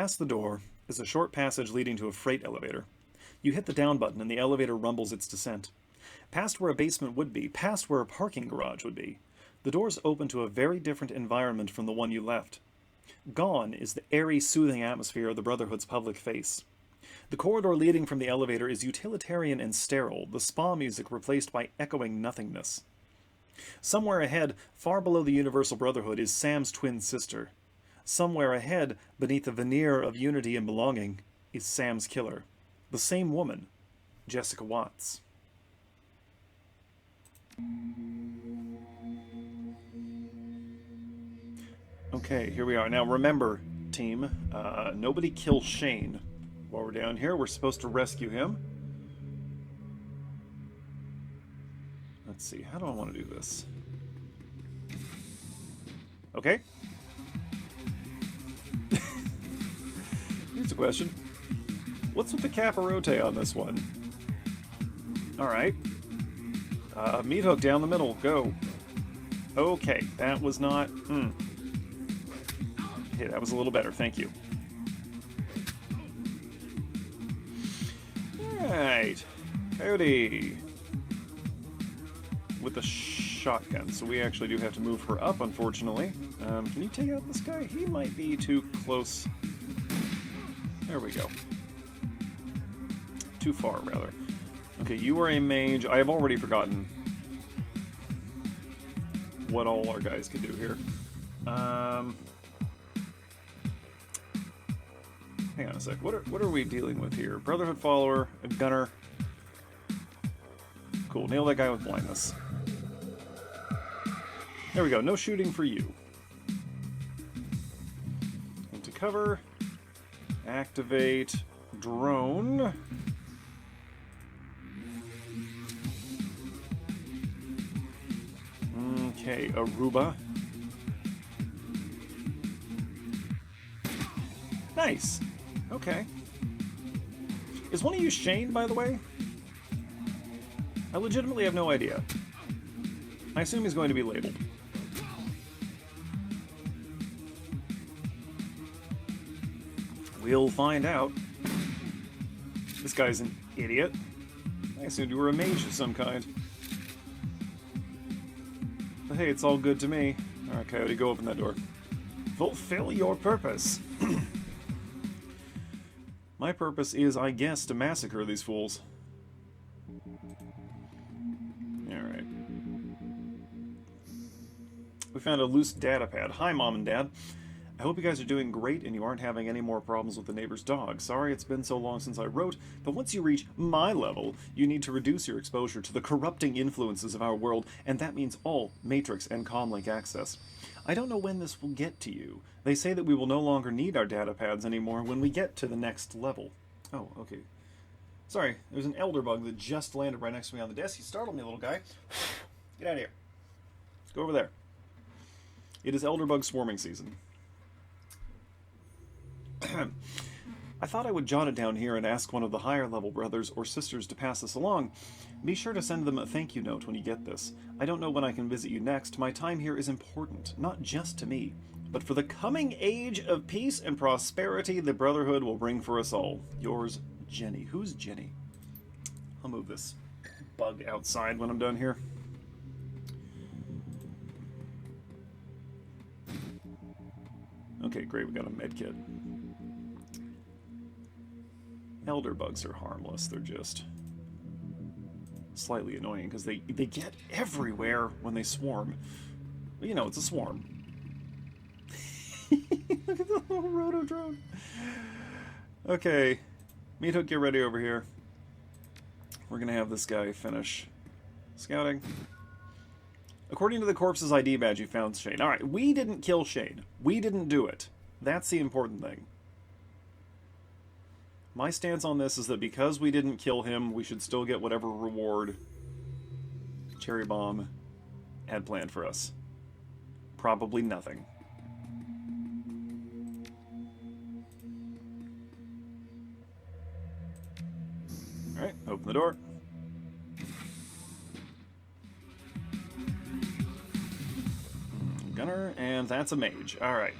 Past the door is a short passage leading to a freight elevator. You hit the down button and the elevator rumbles its descent. Past where a basement would be, past where a parking garage would be. The doors open to a very different environment from the one you left. Gone is the airy, soothing atmosphere of the Brotherhood's public face. The corridor leading from the elevator is utilitarian and sterile, the spa music replaced by echoing nothingness. Somewhere ahead, far below the Universal Brotherhood, is Sam's twin sister. Somewhere ahead, beneath a veneer of unity and belonging, is Sam's killer. The same woman, Jessica Watts. Okay, here we are. Now remember, team, nobody kill Shane. While we're down here, we're supposed to rescue him. Let's see, how do I want to do this? Okay. Here's a question. What's with the capirote on this one? Alright. Meat hook down the middle, go. Okay, that was not... Okay, that was a little better, thank you. Alright. Coyote. With a shotgun, so we actually do have to move her up, unfortunately. Can you take out this guy? He might be too close. There we go. Too far, rather. Okay, you are a mage. I have already forgotten what all our guys can do here. Hang on a sec. What are we dealing with here? Brotherhood follower, a gunner. Cool. Nail that guy with blindness. There we go. No shooting for you. Into cover. Activate drone. Okay, Aruba. Nice. Okay. Is one of you Shane, by the way? I legitimately have no idea. I assume he's going to be labeled. We'll find out. This guy's an idiot. I assumed you were a mage of some kind. But hey, it's all good to me. Alright, Coyote, go open that door. Fulfill your purpose. My purpose is, I guess, to massacre these fools. Alright. We found a loose data pad. Hi, Mom and Dad. I hope you guys are doing great and you aren't having any more problems with the neighbor's dog. Sorry it's been so long since I wrote, but once you reach my level, you need to reduce your exposure to the corrupting influences of our world, and that means all Matrix and Comlink access. I don't know when this will get to you. They say that we will no longer need our data pads anymore when we get to the next level. Oh, okay. Sorry, there's an elder bug that just landed right next to me on the desk. He startled me, little guy. Get out of here. Let's go over there. It is elder bug swarming season. I thought I would jot it down here and ask one of the higher level brothers or sisters to pass this along. Be sure to send them a thank you note when you get this. I don't know when I can visit you next. My time here is important, not just to me, but for the coming age of peace and prosperity the Brotherhood will bring for us all. Yours, Jenny. Who's Jenny? I'll move this bug outside when I'm done here. Okay, great, we got a med kit. Elder bugs are harmless, they're just slightly annoying because they get everywhere when they swarm. But, you know, it's a swarm. Look at the little roto drone. Okay, Meat Hook, get ready over here. We're gonna have this guy finish scouting. According to the corpse's ID badge, you found Shane. Alright, we didn't kill Shane. We didn't do it. That's the important thing. My stance on this is that because we didn't kill him, we should still get whatever reward Cherry Bomb had planned for us. Probably nothing. Alright, open the door. Gunner, and that's a mage. Alright.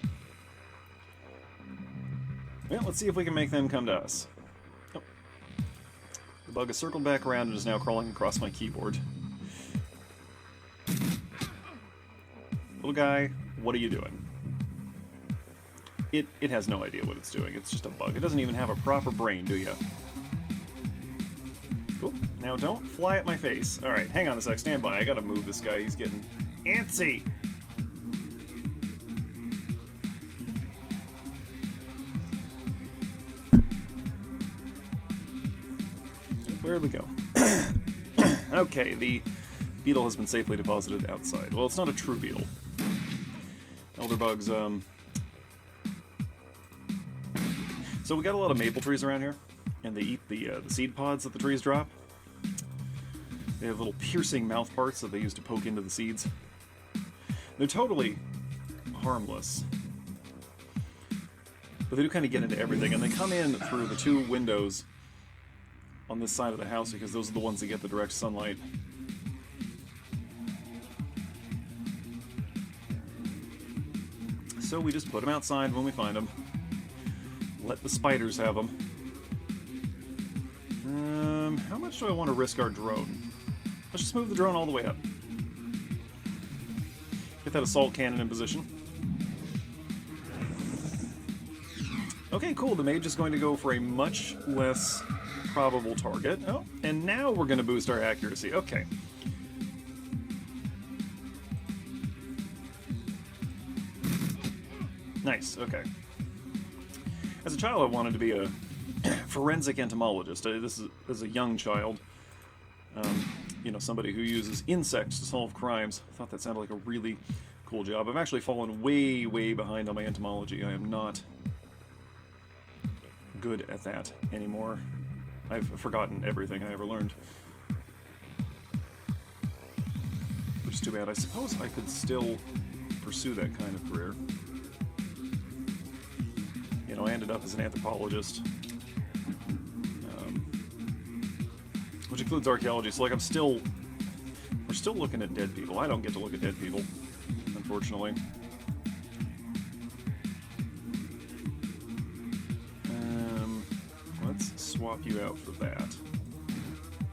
Well, let's see if we can make them come to us. Oh. The bug has circled back around and is now crawling across my keyboard. Little guy, what are you doing? It has no idea what it's doing. It's just a bug. It doesn't even have a proper brain, do you? Cool. Now don't fly at my face. Alright, hang on a sec. Stand by. I gotta move this guy. He's getting antsy. Where'd we go? Okay, the beetle has been safely deposited outside. Well, it's not a true beetle. Elder bugs, So we got a lot of maple trees around here, and they eat the seed pods that the trees drop. They have little piercing mouth parts that they use to poke into the seeds. They're totally harmless, but they do kind of get into everything, and they come in through the two windows on this side of the house because those are the ones that get the direct sunlight. So we just put them outside when we find them. Let the spiders have them. How much do I want to risk our drone? Let's just move the drone all the way up. Get that assault cannon in position. Okay, cool. The mage is going to go for a much less probable target. Oh, and now we're going to boost our accuracy. Okay. Nice, okay. As a child, I wanted to be a forensic entomologist. This is as a young child. You know, somebody who uses insects to solve crimes. I thought that sounded like a really cool job. I've actually fallen way, way behind on my entomology. I am not good at that anymore. I've forgotten everything I ever learned. Which is too bad. I suppose I could still pursue that kind of career. You know, I ended up as an anthropologist, which includes archaeology. So, like, we're still looking at dead people. I don't get to look at dead people, unfortunately. Let's swap you out for that.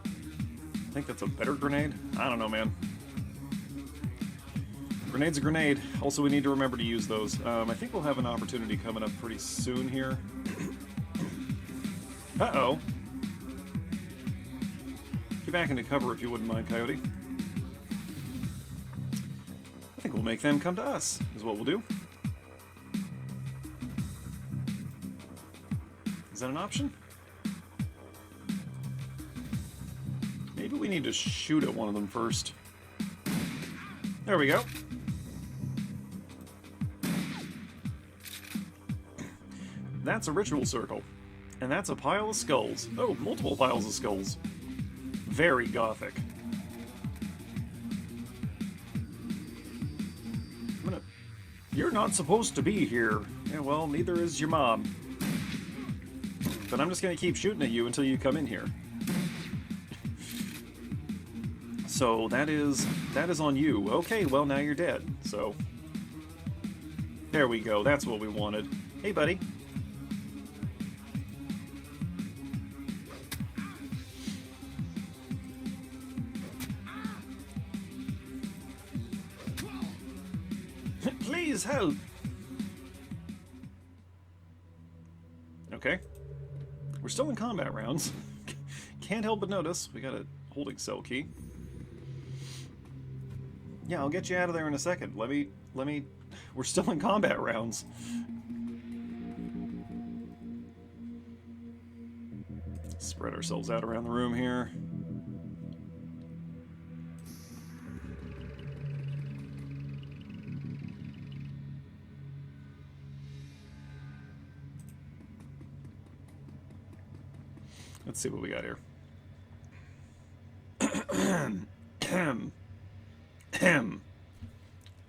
I think that's a better grenade? I don't know, man. Grenade's a grenade. Also, we need to remember to use those. I think we'll have an opportunity coming up pretty soon here. Uh-oh. Get back into cover if you wouldn't mind, Coyote. I think we'll make them come to us, is what we'll do. Is that an option? Maybe we need to shoot at one of them first. There we go. That's a ritual circle. And that's a pile of skulls. Oh, multiple piles of skulls. Very gothic. You're not supposed to be here. Yeah, well, neither is your mom. But I'm just gonna keep shooting at you until you come in here. So that is on you. Okay, well now you're dead. So there we go. That's what we wanted. Hey, buddy. Please help. Okay. We're still in combat rounds. Can't help but notice we got a holding cell key. Yeah, I'll get you out of there in a second. Let me... We're still in combat rounds. Spread ourselves out around the room here. Let's see what we got here.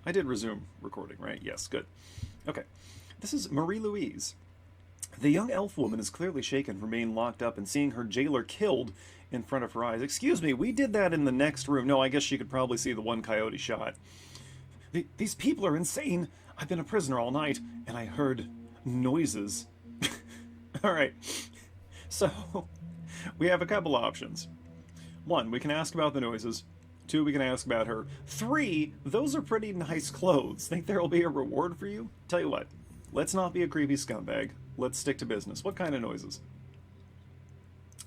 I did resume recording, right? Yes, good. Okay. This is Marie-Louise. The young elf woman is clearly shaken from being locked up and seeing her jailer killed in front of her eyes. Excuse me, we did that in the next room. No, I guess she could probably see the one coyote shot. These people are insane. I've been a prisoner all night, and I heard noises. All right. So, we have a couple options. One, we can ask about the noises. Two, we can ask about her. Three, those are pretty nice clothes. Think there'll be a reward for you? Tell you what, let's not be a creepy scumbag. Let's stick to business. What kind of noises?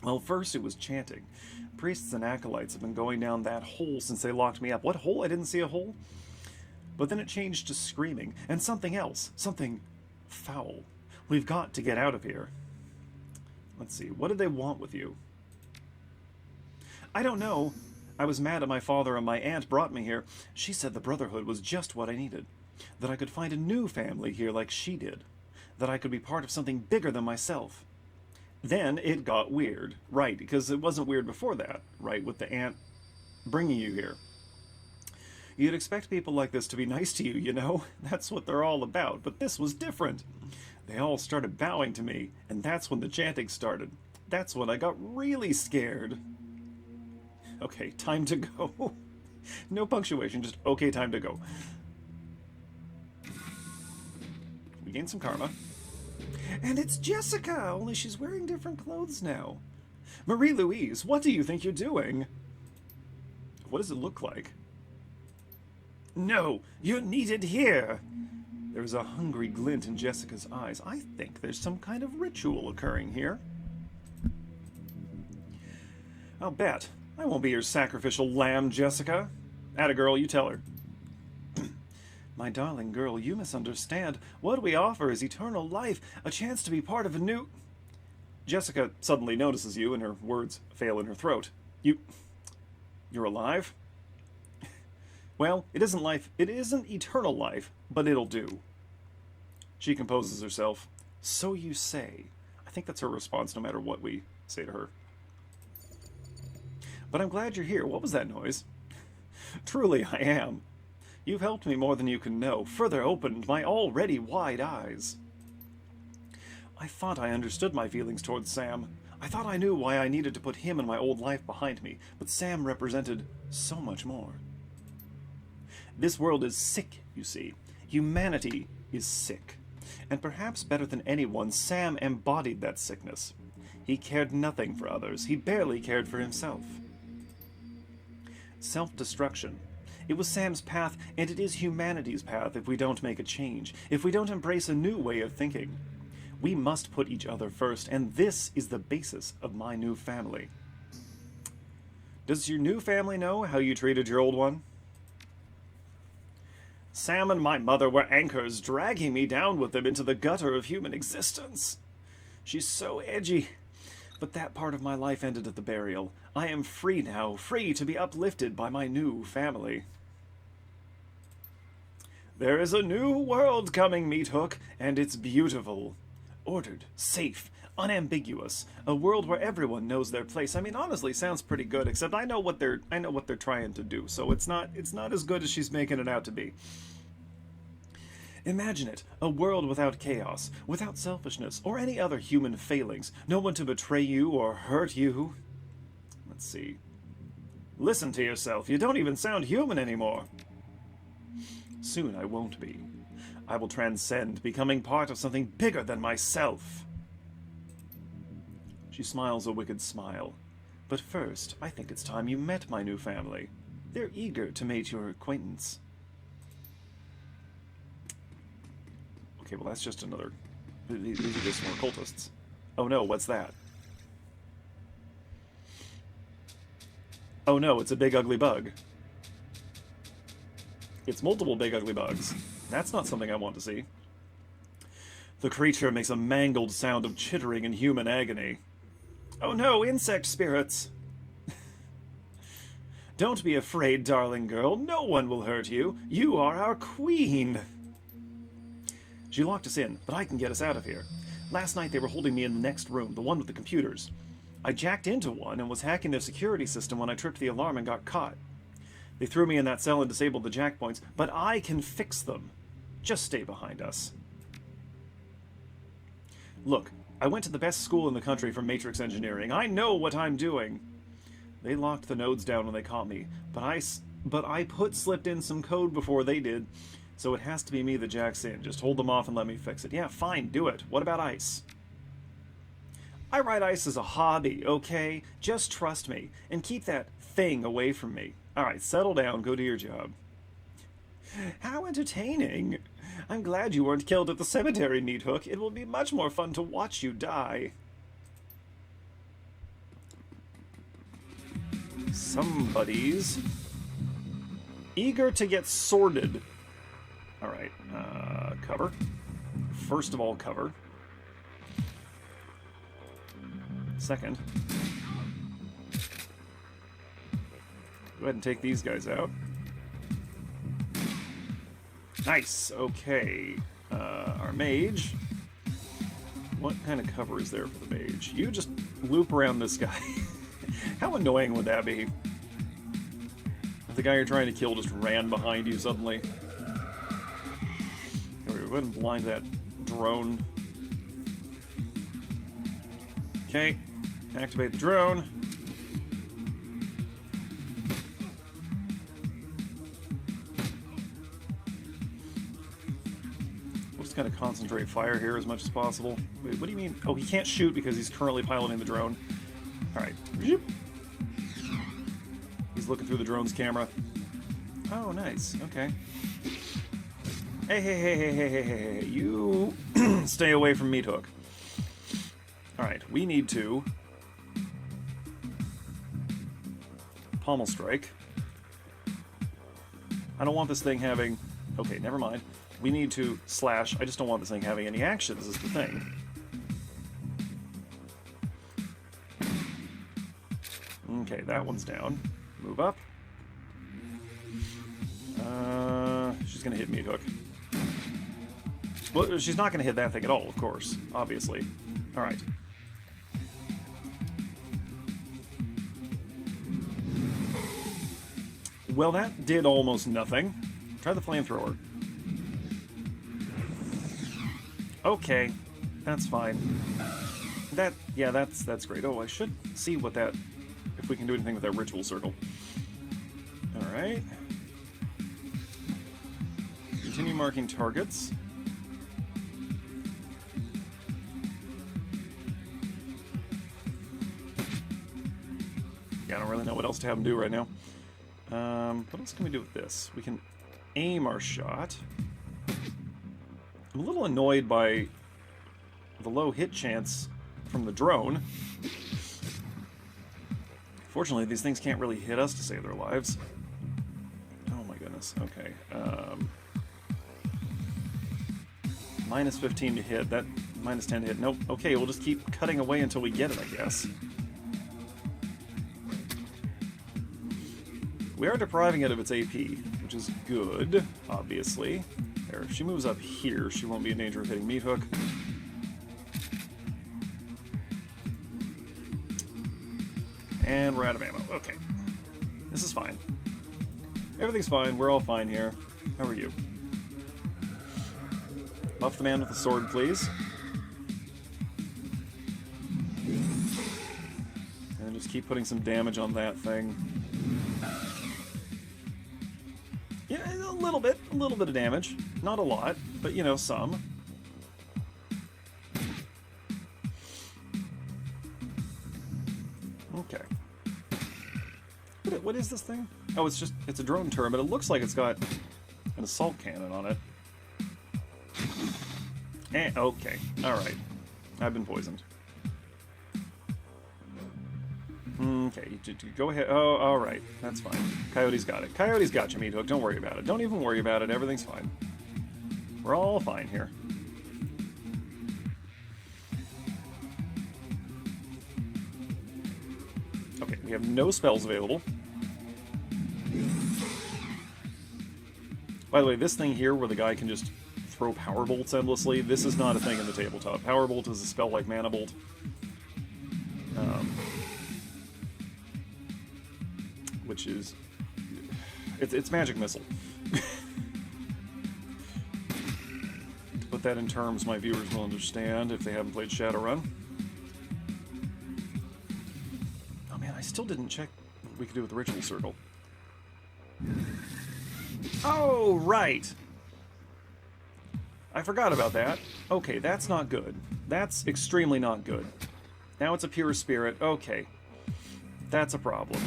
Well, first it was chanting. Priests and acolytes have been going down that hole since they locked me up. What hole? I didn't see a hole. But then it changed to screaming, and something else. Something foul. We've got to get out of here. Let's see, what did they want with you? I don't know. I was mad at my father and my aunt brought me here. She said the Brotherhood was just what I needed. That I could find a new family here like she did. That I could be part of something bigger than myself. Then it got weird. Right, because it wasn't weird before that, right, with the aunt bringing you here. You'd expect people like this to be nice to you, you know? That's what they're all about, but this was different. They all started bowing to me, and that's when the chanting started. That's when I got really scared. Okay, time to go. No punctuation, just okay, time to go. We gained some karma. And it's Jessica, only she's wearing different clothes now. Marie-Louise, what do you think you're doing? What does it look like? No, you're needed here. There's a hungry glint in Jessica's eyes. I think there's some kind of ritual occurring here. I'll bet. I won't be your sacrificial lamb, Jessica. Atta girl, you tell her. My darling girl, you misunderstand. What we offer is eternal life, a chance to be part of a new... Jessica suddenly notices you, and her words fail in her throat. You're alive? Well, it isn't life. It isn't eternal life, but it'll do. She composes herself. So you say. I think that's her response no matter what we say to her. But I'm glad you're here. What was that noise? Truly, I am. You've helped me more than you can know, further opened my already wide eyes. I thought I understood my feelings towards Sam. I thought I knew why I needed to put him and my old life behind me, but Sam represented so much more. This world is sick, you see. Humanity is sick. And perhaps better than anyone, Sam embodied that sickness. He cared nothing for others. He barely cared for himself. Self-destruction. It was Sam's path, and it is humanity's path if we don't make a change, if we don't embrace a new way of thinking. We must put each other first, and this is the basis of my new family. Does your new family know how you treated your old one? Sam and my mother were anchors, dragging me down with them into the gutter of human existence. She's so edgy. But that part of my life ended at the burial. I am free now, free to be uplifted by my new family. There is a new world coming, Meat Hook, and it's beautiful. Ordered, safe, unambiguous. A world where everyone knows their place. I mean, honestly, sounds pretty good, except I know what they're trying to do, so it's not as good as she's making it out to be. Imagine it, a world without chaos, without selfishness, or any other human failings. No one to betray you or hurt you. Let's see. Listen to yourself, you don't even sound human anymore. Soon I won't be. I will transcend, becoming part of something bigger than myself. She smiles a wicked smile. But first, I think it's time you met my new family. They're eager to make your acquaintance. Okay, well that's just another... These are just more cultists. Oh no, what's that? Oh no, it's a big ugly bug. It's multiple big ugly bugs. That's not something I want to see. The creature makes a mangled sound of chittering in human agony. Oh no, insect spirits! Don't be afraid, darling girl. No one will hurt you. You are our queen. She locked us in, but I can get us out of here. Last night they were holding me in the next room, the one with the computers. I jacked into one and was hacking their security system when I tripped the alarm and got caught. They threw me in that cell and disabled the jack points, but I can fix them. Just stay behind us. Look, I went to the best school in the country for matrix engineering. I know what I'm doing. They locked the nodes down when they caught me, but I slipped in some code before they did, so it has to be me that jacks in. Just hold them off and let me fix it. Yeah, fine, do it. What about ice? I ride ice as a hobby, okay? Just trust me, and keep that thing away from me. Alright, settle down, go do your job. How entertaining! I'm glad you weren't killed at the cemetery, Meathook. It will be much more fun to watch you die. Somebody's eager to get sorted. Alright, cover. First of all, cover. Second, go ahead and take these guys out. Nice, okay. Our mage. What kind of cover is there for the mage? You just loop around this guy. How annoying would that be? If the guy you're trying to kill just ran behind you suddenly. Here we go, go ahead and blind that drone. Okay, activate the drone. We'll just kind of concentrate fire here as much as possible. Wait, what do you mean? Oh, he can't shoot because he's currently piloting the drone. Alright. He's looking through the drone's camera. Oh, nice. Okay. Hey, hey, hey, hey, hey, hey, hey, hey. You stay away from Meathook. Alright, we need to pommel strike. I don't want this thing having... Okay, never mind. We need to slash. I just don't want this thing having any actions, is the thing. Okay, that one's down. Move up. She's gonna hit Meathook. Well, she's not gonna hit that thing at all, of course. Obviously. Alright. Well, that did almost nothing. Try the flamethrower. Okay, that's fine. Yeah, that's great. Oh, I should see what that... if we can do anything with that ritual circle. Alright. Continue marking targets. Yeah, I don't really know what else to have him do right now. What else can we do with this? We can aim our shot. I'm a little annoyed by the low hit chance from the drone. Fortunately, these things can't really hit us to save their lives. Oh my goodness, okay. Minus 15 to hit, that minus 10 to hit. Nope, okay, we'll just keep cutting away until we get it, I guess. We are depriving it of its AP, which is good, obviously. There, if she moves up here, she won't be in danger of hitting Meathook. And we're out of ammo. Okay. This is fine. Everything's fine. We're all fine here. How are you? Buff the man with the sword, please. And just keep putting some damage on that thing. Yeah, a little bit of damage. Not a lot, but you know, some. Okay. What is this thing? Oh, it's a drone turret, but it looks like it's got an assault cannon on it. Okay, alright. I've been poisoned. Okay, go ahead. Oh, alright. That's fine. Coyote's got it. Coyote's got you, Meathook. Don't worry about it. Don't even worry about it. Everything's fine. We're all fine here. Okay, we have no spells available. By the way, this thing here where the guy can just throw power bolts endlessly, this is not a thing in the tabletop. Power bolt is a spell like mana bolt. Which is... It's magic missile. To put that in terms my viewers will understand if they haven't played Shadowrun. Oh man, I still didn't check what we could do with the ritual circle. Oh, right! I forgot about that. Okay, that's not good. That's extremely not good. Now it's a pure spirit. Okay. That's a problem.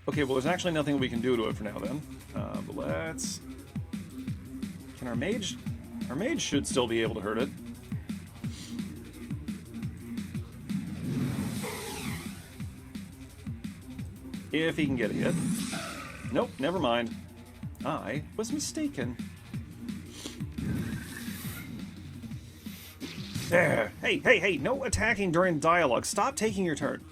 Okay, well, there's actually nothing we can do to it for now, then. But let's... Can our mage... Our mage should still be able to hurt it. If he can get a hit. Nope, never mind. I was mistaken. There! Hey, no attacking during dialogue. Stop taking your turn.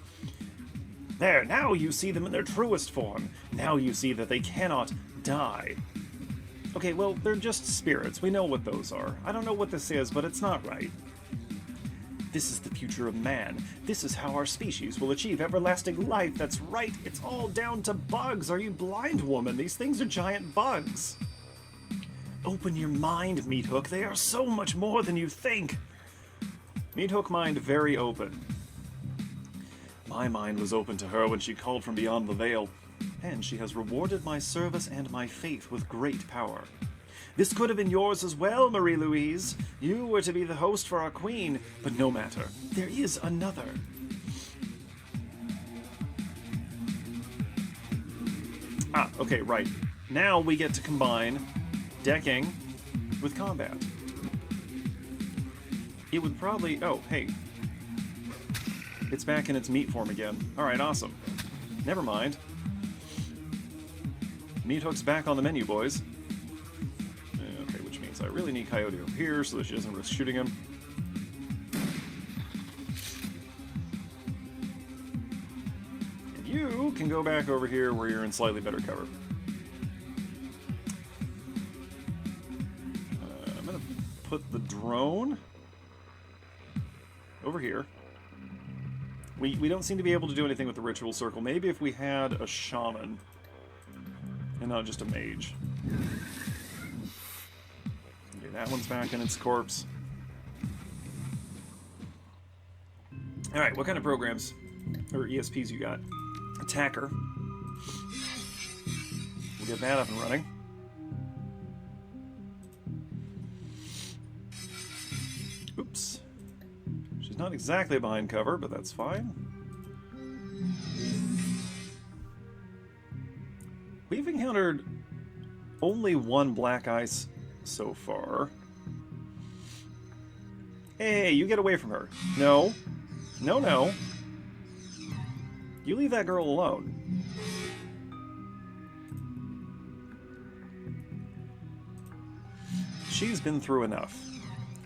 There, now you see them in their truest form. Now you see that they cannot die. Okay, well, they're just spirits. We know what those are. I don't know what this is, but it's not right. This is the future of man. This is how our species will achieve everlasting life. That's right. It's all down to bugs. Are you blind, woman? These things are giant bugs. Open your mind, Meathook. They are so much more than you think. Meathook mind very open. My mind was open to her when she called from beyond the veil, and she has rewarded my service and my faith with great power. This could have been yours as well, Marie-Louise. You were to be the host for our queen, but no matter. There is another. Ah, okay, right. Now we get to combine decking with combat. It would probably... Oh, hey. It's back in its meat form again. Alright, awesome. Never mind. Meathook's back on the menu, boys. Okay, which means I really need Coyote over here so that she doesn't risk shooting him. And you can go back over here where you're in slightly better cover. I'm gonna put the drone over here. We don't seem to be able to do anything with the ritual circle. Maybe if we had a shaman and not just a mage. Okay, that one's back in its corpse. Alright, what kind of programs or ESPs you got? Attacker. We'll get that up and running. Oops. She's not exactly behind cover, but that's fine. We've encountered only one black ice so far. Hey, you get away from her. No. No, no. You leave that girl alone. She's been through enough.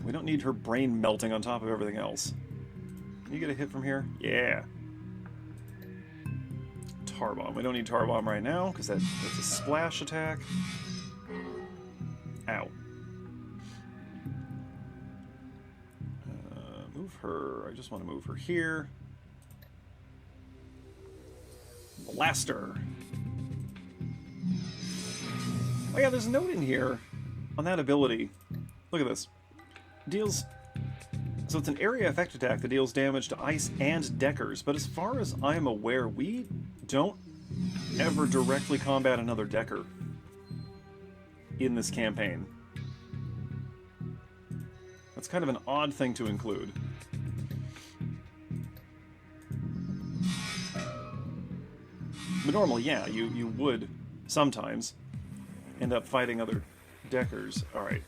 We don't need her brain melting on top of everything else. Can you get a hit from here? Yeah. Tar Bomb. We don't need Tar Bomb right now, because that's a splash attack. Ow. Move her. I just want to move her here. Blaster. Oh yeah, there's a note in here on that ability. Look at this. Deals... So it's an area effect attack that deals damage to ice and deckers, but as far as I'm aware, we don't ever directly combat another decker in this campaign. That's kind of an odd thing to include. But normally, yeah, you would sometimes end up fighting other deckers. Alright,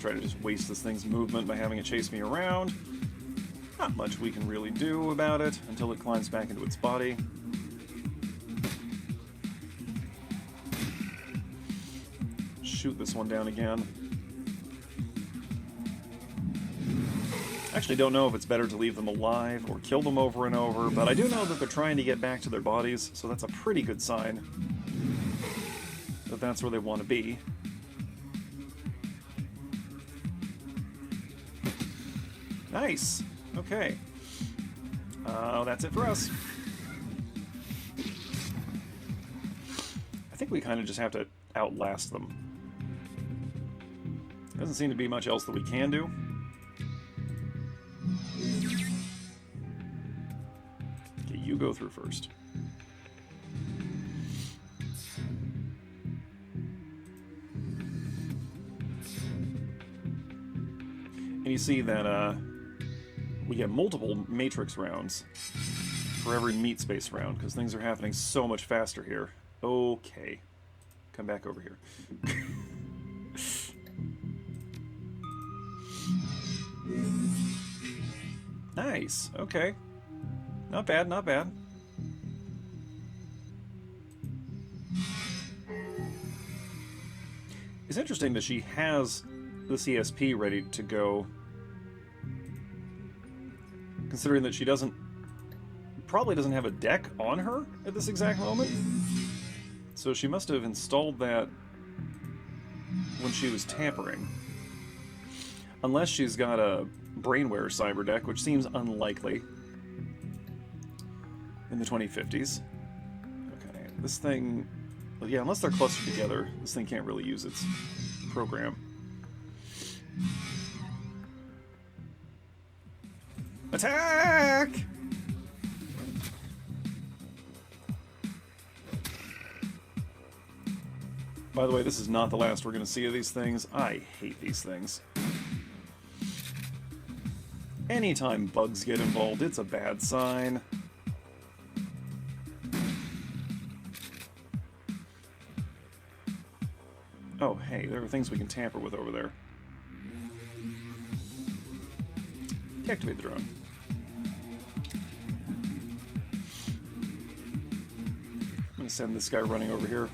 try to just waste this thing's movement by having it chase me around. Not much we can really do about it until it climbs back into its body. Shoot this one down again. Actually don't know if it's better to leave them alive or kill them over and over, but I do know that they're trying to get back to their bodies, so that's a pretty good sign that that's where they want to be. Nice! Okay. That's it for us. I think we kind of just have to outlast them. Doesn't seem to be much else that we can do. Okay, you go through first. you see that we get multiple matrix rounds for every meat space round, because things are happening so much faster here. Okay. Come back over here. Nice. Okay. Not bad, not bad. It's interesting that she has the CSP ready to go, considering that she probably doesn't have a deck on her at this exact moment. So she must have installed that when she was tampering. Unless she's got a Brainware cyber deck, which seems unlikely in the 2050s. Okay, this thing... Well, yeah, unless they're clustered together, this thing can't really use its program. Attack! By the way, this is not the last we're going to see of these things. I hate these things. Anytime bugs get involved, it's a bad sign. Oh, hey, there are things we can tamper with over there. Deactivate the drone. I'm going to send this guy running over here.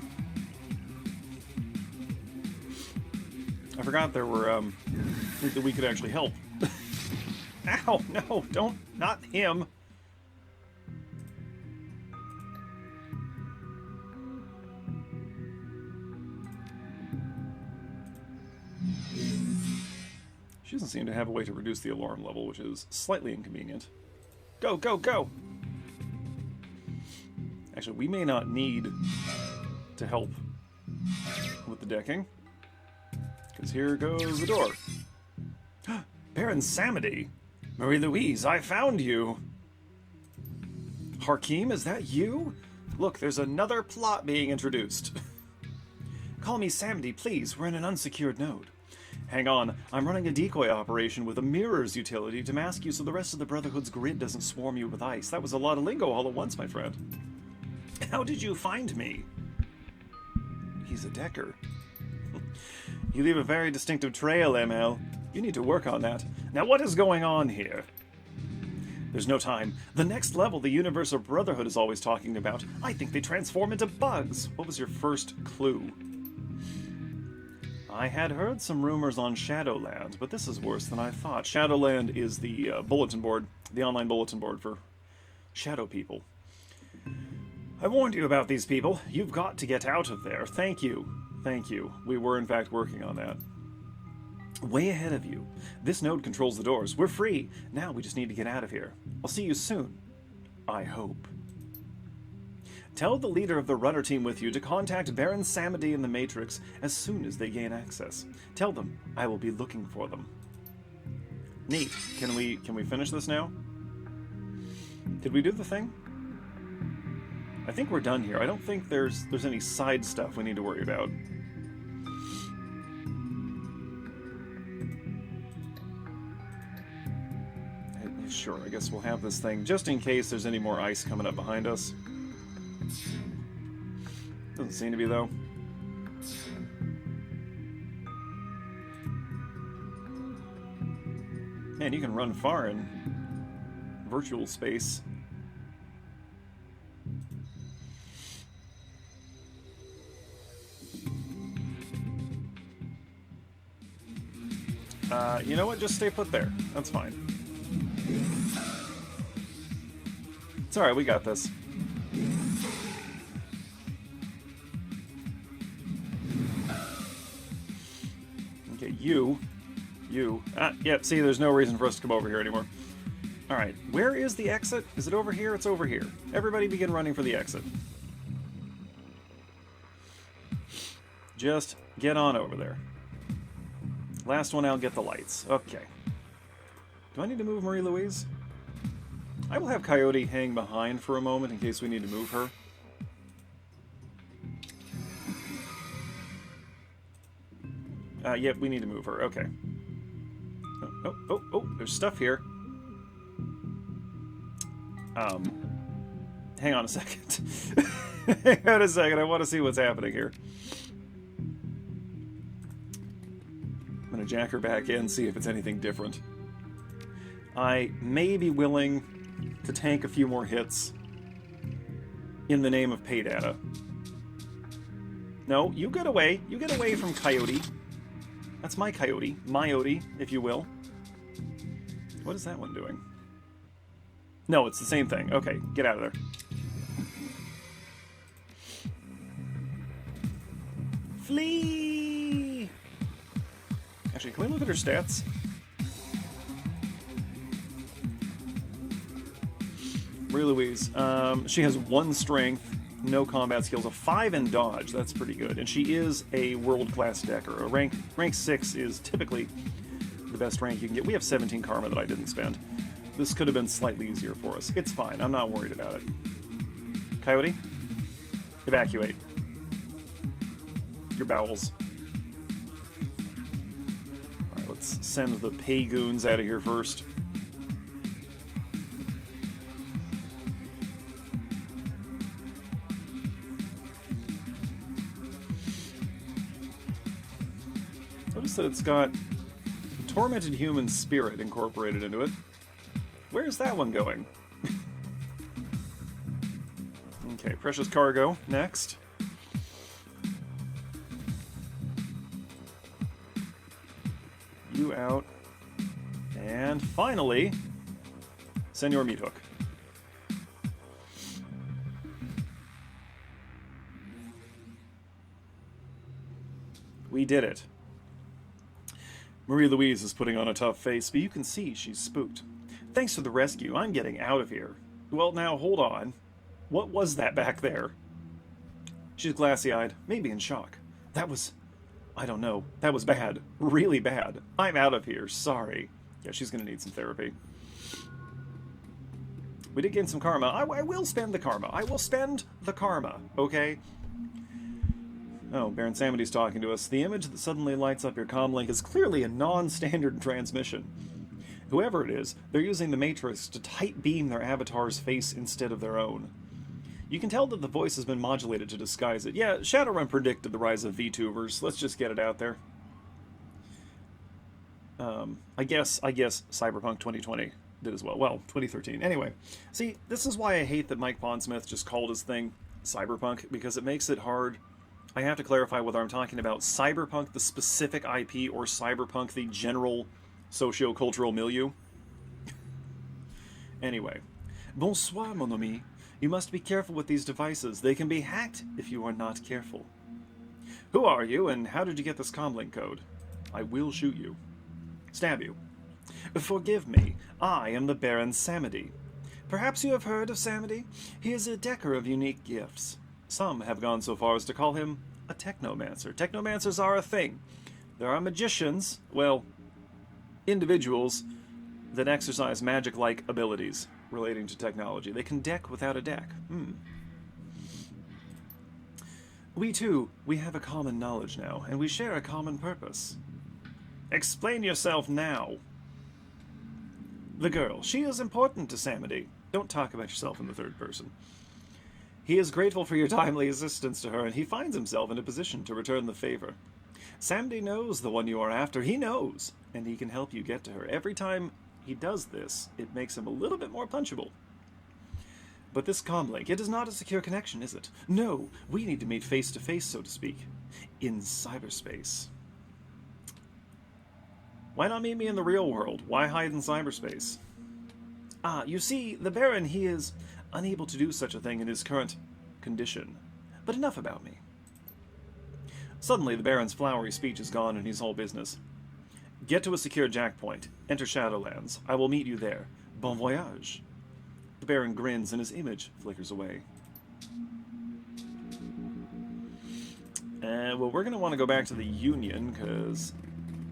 I forgot there were, that we could actually help. Ow, no, don't, not him. She doesn't seem to have a way to reduce the alarm level, which is slightly inconvenient. Go, go, go! Actually, we may not need to help with the decking, because here goes the door. Baron Samedi! Marie-Louise, I found you! Harkeem, is that you? Look, there's another plot being introduced. Call me Samedi, please. We're in an unsecured node. Hang on, I'm running a decoy operation with a mirrors utility to mask you so the rest of the Brotherhood's grid doesn't swarm you with ice. That was a lot of lingo all at once, my friend. How did you find me? He's a Decker. You leave a very distinctive trail, ML. You need to work on that. Now what is going on here? There's no time. The next level the Universal Brotherhood is always talking about. I think they transform into bugs. What was your first clue? I had heard some rumors on Shadowland, but this is worse than I thought. Shadowland is the bulletin board, the online bulletin board for shadow people. I warned you about these people. You've got to get out of there. Thank you. Thank you. We were, in fact, working on that. Way ahead of you. This node controls the doors. We're free. Now we just need to get out of here. I'll see you soon. I hope. Tell the leader of the rudder team with you to contact Baron Samedi in the Matrix as soon as they gain access. Tell them I will be looking for them. Neat. Can we finish this now? Did we do the thing? I think we're done here. I don't think there's any side stuff we need to worry about. Sure, I guess we'll have this thing just in case there's any more ice coming up behind us. Doesn't seem to be, though. Man, you can run far in virtual space. You know what? Just stay put there. That's fine. It's alright, we got this. Okay, you. Yeah, see, there's no reason for us to come over here anymore. Alright, where is the exit? Is it over here? It's over here. Everybody begin running for the exit. Just get on over there. Last one out, get the lights. Okay. Do I need to move Marie-Louise? I will have Coyote hang behind for a moment in case we need to move her. Yep, we need to move her. Okay. Oh, there's stuff here. Hang on a second. Hang on a second, I want to see what's happening here. I'm going to jack her back in, see if it's anything different. I may be willing to tank a few more hits in the name of pay data. No, you get away. You get away from Coyote. That's my Coyote. Myote, if you will. What is that one doing? No, it's the same thing. Okay, get out of there. Flee! Actually, can we look at her stats? Marie Louise. She has 1 strength, no combat skills, a 5 in dodge. That's pretty good. And she is a world-class decker. A rank 6 is typically the best rank you can get. We have 17 karma that I didn't spend. This could have been slightly easier for us. It's fine. I'm not worried about it. Coyote, evacuate. Your bowels. Alright, let's send the pay-goons out of here first. Notice that it's got tormented human spirit incorporated into it. Where's that one going? Okay, precious cargo next. You out. And finally, Senor Meathook. We did it. Marie Louise is putting on a tough face, but you can see she's spooked. Thanks for the rescue, I'm getting out of here. Well, now, hold on. What was that back there? She's glassy-eyed, maybe in shock. That was... I don't know. That was bad. Really bad. I'm out of here. Sorry. Yeah, she's gonna need some therapy. We did gain some karma. I will spend the karma. I will spend the karma, okay? Oh, Baron Samity's talking to us. The image that suddenly lights up your comlink is clearly a non-standard transmission. Whoever it is, they're using the Matrix to tight beam their avatar's face instead of their own. You can tell that the voice has been modulated to disguise it. Yeah, Shadowrun predicted the rise of VTubers. Let's just get it out there. I guess Cyberpunk 2020 did as well. Well, 2013. Anyway, see, this is why I hate that Mike Pondsmith just called his thing Cyberpunk, because it makes it hard. I have to clarify whether I'm talking about Cyberpunk, the specific IP, or Cyberpunk, the general socio-cultural milieu. Anyway. Bonsoir, mon ami. You must be careful with these devices. They can be hacked if you are not careful. Who are you, and how did you get this comlink code? I will shoot you. Stab you. Forgive me. I am the Baron Samedi. Perhaps you have heard of Samedi? He is a decker of unique gifts. Some have gone so far as to call him a technomancer. Technomancers are a thing. There are magicians, well, individuals that exercise magic-like abilities relating to technology. They can deck without a deck. We too, we have a common knowledge now, and we share a common purpose. Explain yourself now. The girl, she is important to Samedi. Don't talk about yourself in the third person. He is grateful for your timely assistance to her, and he finds himself in a position to return the favor. Samedi knows the one you are after. He knows, and he can help you get to her. Every time he does this, it makes him a little bit more punchable. But this comlink, it is not a secure connection, is it? No, we need to meet face-to-face, so to speak, in cyberspace. Why not meet me in the real world? Why hide in cyberspace? Ah, you see, the Baron, he is unable to do such a thing in his current condition. But enough about me. Suddenly, the Baron's flowery speech is gone and he's all business. Get to a secure jack point. Enter Shadowlands. I will meet you there. Bon voyage. The Baron grins and his image flickers away. Well, we're going to want to go back to the Union, because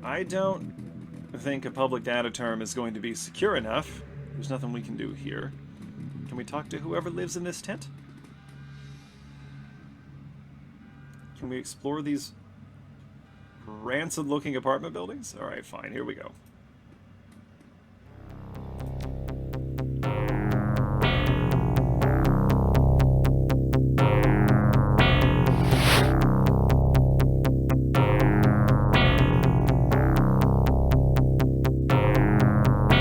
I don't think a public data term is going to be secure enough. There's nothing we can do here. Can we talk to whoever lives in this tent? Can we explore these rancid-looking apartment buildings? Alright, fine, here we go.